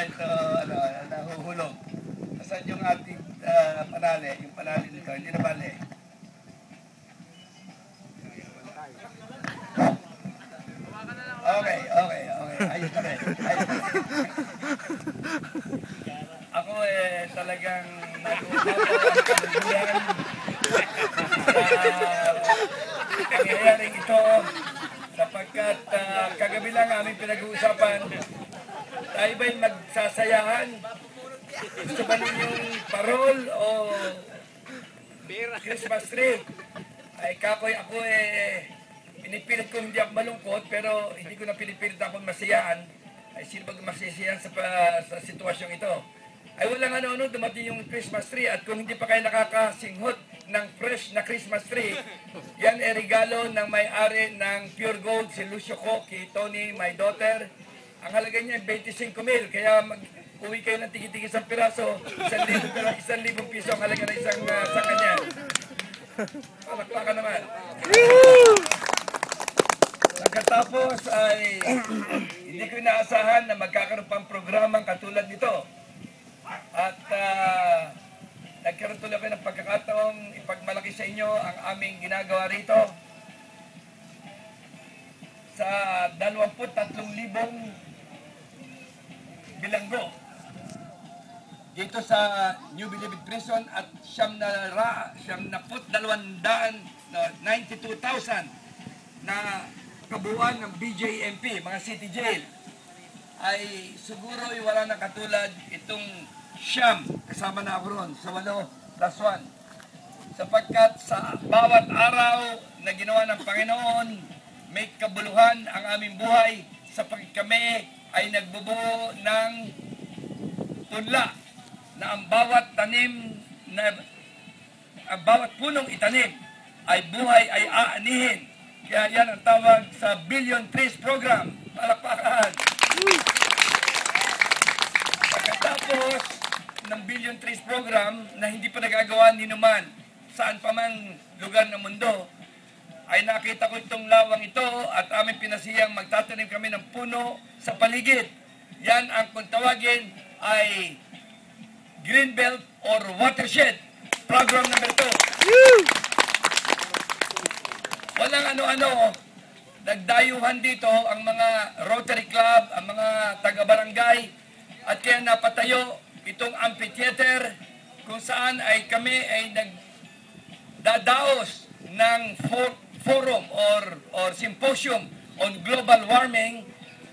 ito, nahuhulog. Saan yung ating panali? Yung panali nito, hindi na bali. Okay. Ayos na rin. Ako talagang nag-uunawa ang kaluguyan sa pangyayaring ito sapagkat kagabi lang aming pinag-uusapan, tayo ba'y magsasayahan? Gusto ba ninyong parol o Christmas tree? Ay kakoy ako pinipilit ko hindi ako malungkot, pero hindi ko na pinipilit ako masayaan. Ay sino ba masisiyahan sa sitwasyong ito? Ay walang ano-ano, dumating yung Christmas tree at kung hindi pa kayo nakakasinghot ng fresh na Christmas tree, yan ay regalo ng may-ari ng Pure Gold, si Lucio Co, kay Tony, my daughter. Ang halaga niya ay 25,000, kaya uwi kayo ng tigi-tigi sa piraso, 1,000 piso ang halaga ng isang kanya. Palakpakan naman. Pagkatapos ay hindi ko inaasahan na magkakaroon pang programang katulad nito. At nagkaroon tuloy ako ng pagkakataong ipagmalaki sa inyo ang aming ginagawa rito. Sa 23,000 bilanggo dito sa New Bilibid Prison at 92,000 na kabuuan ng BJMP, mga city jail, ay siguro wala na katulad itong siyam, kasama na ako ron, sa 8+1. Sapagkat sa bawat araw na ginawa ng Panginoon, may kabuluhan ang aming buhay sapagkat kami ay nagbubuo ng punla na ang bawat tanim, ang bawat punong itanim ay buhay ay aanihin. Kaya yan ang tawag sa Billion Trees Program. Palakpakan! Pagkatapos ng Billion Trees Program na hindi pa nagagawa ni naman saan pa man lugar ng mundo, ay nakita ko itong lawang ito at aming pinasiyang magtatanim kami ng puno sa paligid. Yan ang kung tawagin ay Green Belt or Watershed Program number 2. Walang ano-ano, nagdayuhan dito ang mga Rotary Club, ang mga taga-barangay, at kaya napatayo itong amphitheater kung saan ay kami ay nagdadaos ng forum or symposium on global warming.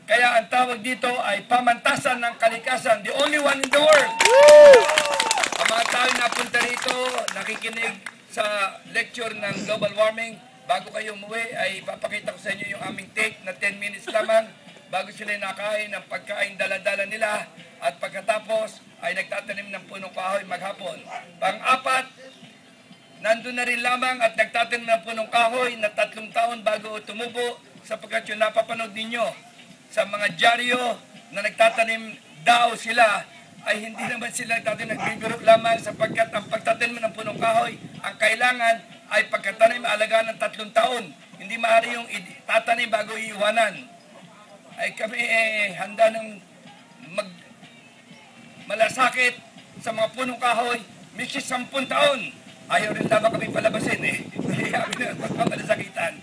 Kaya ang tawag dito ay pamantasan ng kalikasan, the only one in the world. Ang mga tao na punta rito, nakikinig sa lecture ng global warming, bago kayo umuwi ay papakita ko sa inyo yung aming take na 10 minutes lamang bago sila nakain ng pagkain dala-dala nila at pagkatapos ay nagtatanim ng punong kahoy maghapon. Pang-apat, nandun na rin lamang at nagtatanim ng punong kahoy na 3 taon bago tumubo sapagkat yung napapanood ninyo sa mga dyaryo na nagtatanim daw sila ay hindi naman sila nagbibiro lamang sapagkat ang pagtatanim ng punong kahoy ang kailangan ay pagkatanim alagaan ng 3 taon. Hindi maaari yung tatanim bago iiwanan. Ay kami handa ng malasakit sa mga punong kahoy, misis 10 taon. Ayaw rin lamang kami palabasin Kaya kami na magpapalasakitan.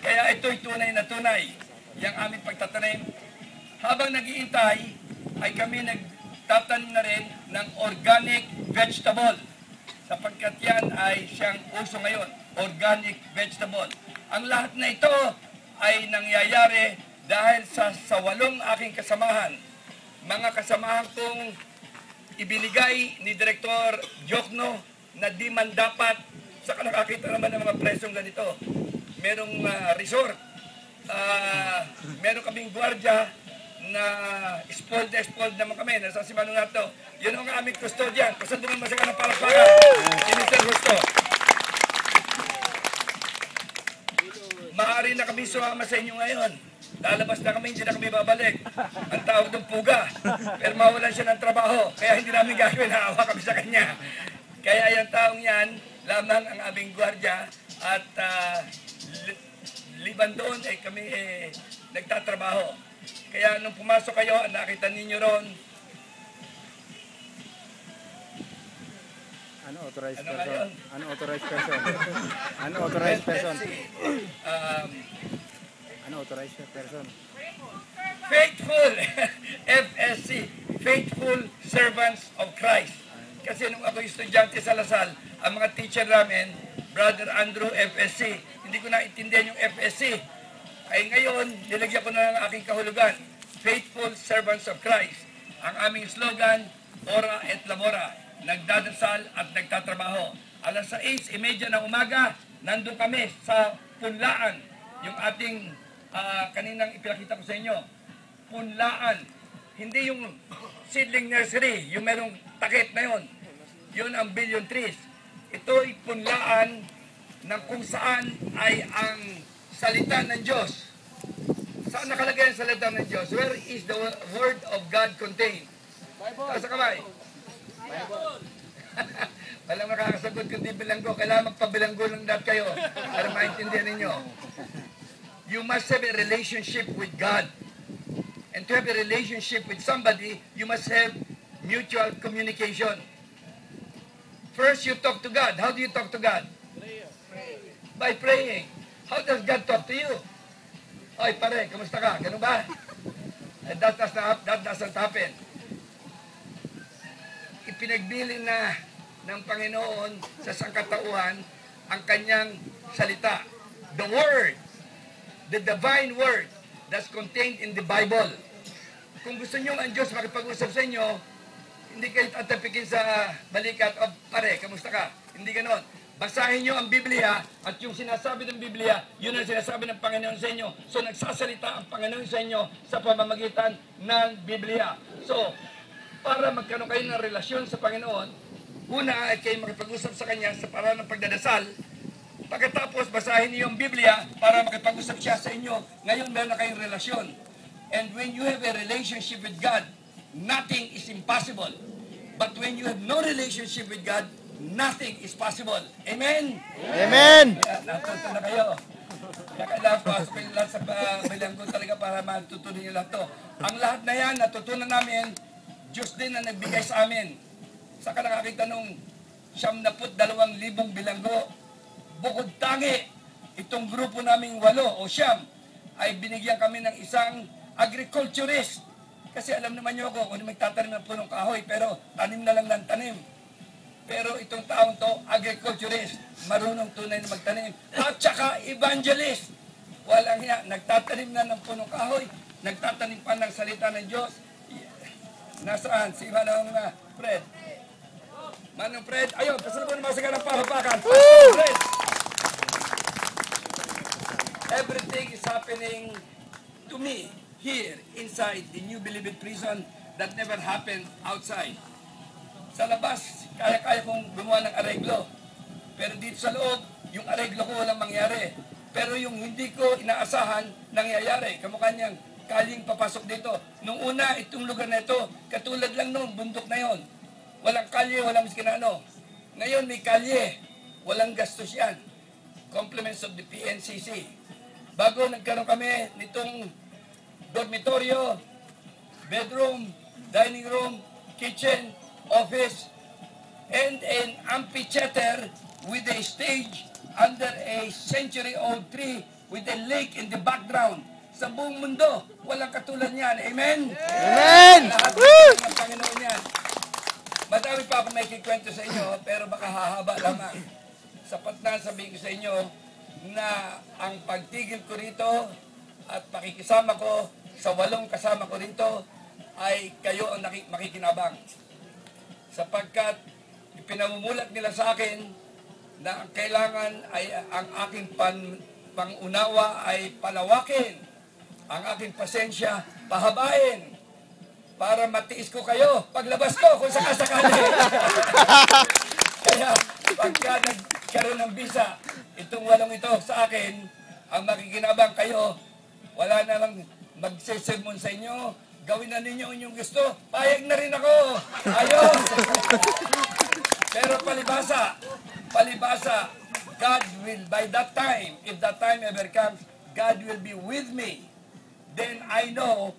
Kaya ito'y tunay na tunay. Yang aming pagtatanim. Habang nag-iintay, ay kami nagtatanim na rin ng organic vegetable. Sapagkat yan ay siyang uso ngayon, organic vegetable. Ang lahat na ito ay nangyayari dahil sa 8 aking kasamahan. Mga kasamahan kong ibinigay ni Direktor Jokno na di man dapat, sa nakakita naman ng mga presong ganito. Merong resort, meron kaming gwardiya na spoiled naman kami. Nasa si Manong Nato. Yun ang aming custodian. Pasando naman sa kanang palakpakan. Si Mr. Gusto. Maaari na kami sumama sa inyo ngayon. Lalabas na kami, hindi na kami babalik. Ang tawag ng puga. Pero mawalan siya ng trabaho. Kaya hindi namin gagawin. Naawa kami sa kanya. Kaya yung taong yan, lamang ang aming gwardiya. At liban doon, kami nagtatrabaho. Kaya nung pumasok kayo, nakita ninyo ron Unauthorized Ano person? ngayon? Unauthorized person? Unauthorized person? Um, Unauthorized person? Faithful, FSC, Faithful Servants of Christ. Kasi nung ako estudyante sa Lasal, ang mga teacher namin, Brother Andrew, FSC, hindi ko naintindihan yung FSC. Ay ngayon, nilagyan ko na lang ang aking kahulugan, Faithful Servants of Christ. Ang aming slogan, Ora et Labora, nagdadasal at nagtatrabaho. Alas 6:30 ng umaga, nandun kami sa punlaan, yung ating kaninang ipinakita ko sa inyo. Punlaan, hindi yung seedling nursery, yung merong takip na yun. Yun ang billion trees. Ito ay punlaan ng kung saan ay ang salita ng Diyos. Saan nakalagay ang salita ng Diyos? Where is the word of God contained? Taas sa kamay. Walang makakasagot kundi bilanggo. Kailangan magpabilanggo lang lahat kayo para maintindihan ninyo. You must have a relationship with God. And to have a relationship with somebody, you must have mutual communication. First, you talk to God. How do you talk to God? By praying. How does God talk to you? Oy, pare, kamusta ka? Ganun ba? That doesn't happen. Ipinagbilin na ng Panginoon sa sangkatauhan ang kanyang salita. The Word, the divine Word that's contained in the Bible. Kung gusto nyo ang Diyos makipag-usap sa inyo, hindi kayo tatapikin sa balikat, o pare, kamusta ka? Hindi ganon. Basahin nyo ang Biblia at yung sinasabi ng Biblia, yun ang sinasabi ng Panginoon sa inyo. So nagsasalita ang Panginoon sa inyo sa pamamagitan ng Biblia. So, para magkaroon kayo ng relasyon sa Panginoon, una ay kayo makipag-usap sa Kanya sa paraan ng pagdadasal. Pagkatapos, basahin niyo yung Biblia para makipag-usap siya sa inyo. Ngayon, meron na kayong relasyon. And when you have a relationship with God, nothing is impossible. But when you have no relationship with God, nothing is possible. Amen? Amen! Natuto na kayo. Kaya kailangan pasok kayo lahat sa bilanggo talaga para matutunan nyo lahat to. Ang lahat na yan, natutunan namin, Diyos din ang nagbigay sa amin. Saka nakakita nung 72,000 bilanggo. Bukod tangi, itong grupo naming 8 o 9 ay binigyan kami ng isang agriculturist. Kasi alam naman nyo ako, kung magtatanim ng punong kahoy, pero tanim na lang ng tanim. Pero itong taong to, agriculturist, marunong tunay na magtanim. At saka evangelist. Walang hiya, nagtatanim na ng punong kahoy, nagtatanim pa ng salita ng Diyos. Nasaan? Si Manong Fred. Manong Fred, ayun, pasalubong naman sa ganang pahapakan. Fred! Everything is happening to me here inside the New Bilibid prison that never happened outside. Sa labas, kaya-kaya kong gumawa ng areglo. Pero dito sa loob, yung areglo ko walang mangyari. Pero yung hindi ko inaasahan, nangyayari. Kamukha niyang kaling papasok dito. Nung una, itong lugar na ito, katulad lang nung bundok na yon. Walang kalye, walang miskin ano. Ngayon may kalye, walang gastos yan. Compliments of the PNCC. Bago nagkaroon kami nitong dormitoryo, bedroom, dining room, kitchen, office, and an amphitheater with a stage under a century-old tree with a lake in the background. Sa buong mundo, walang katulad niyan. Amen? Amen! Lahat ng Panginoon yan. Madami pa ako may kikwento sa inyo, pero baka hahaba lamang. Sapat na sabihin ko sa inyo na ang pagtigil ko rito at makikisama ko sa 8 kasama ko rito ay kayo ang makikinabang. Sapagkat ipinamumulat nila sa akin na ang kailangan ay ang aking pangunawa ay palawakin, ang aking pasensya pahabain, para matiis ko kayo paglabas ko kung sakasakali. Kaya pagka nagkaroon ng visa, itong 8 ito sa akin, ang makikinabang kayo, wala na lang magsisermon sa inyo, gawin na ninyo inyong gusto, payag na rin ako. Ayos! Pero palibasa, God will, by that time, if that time ever comes, God will be with me. Then I know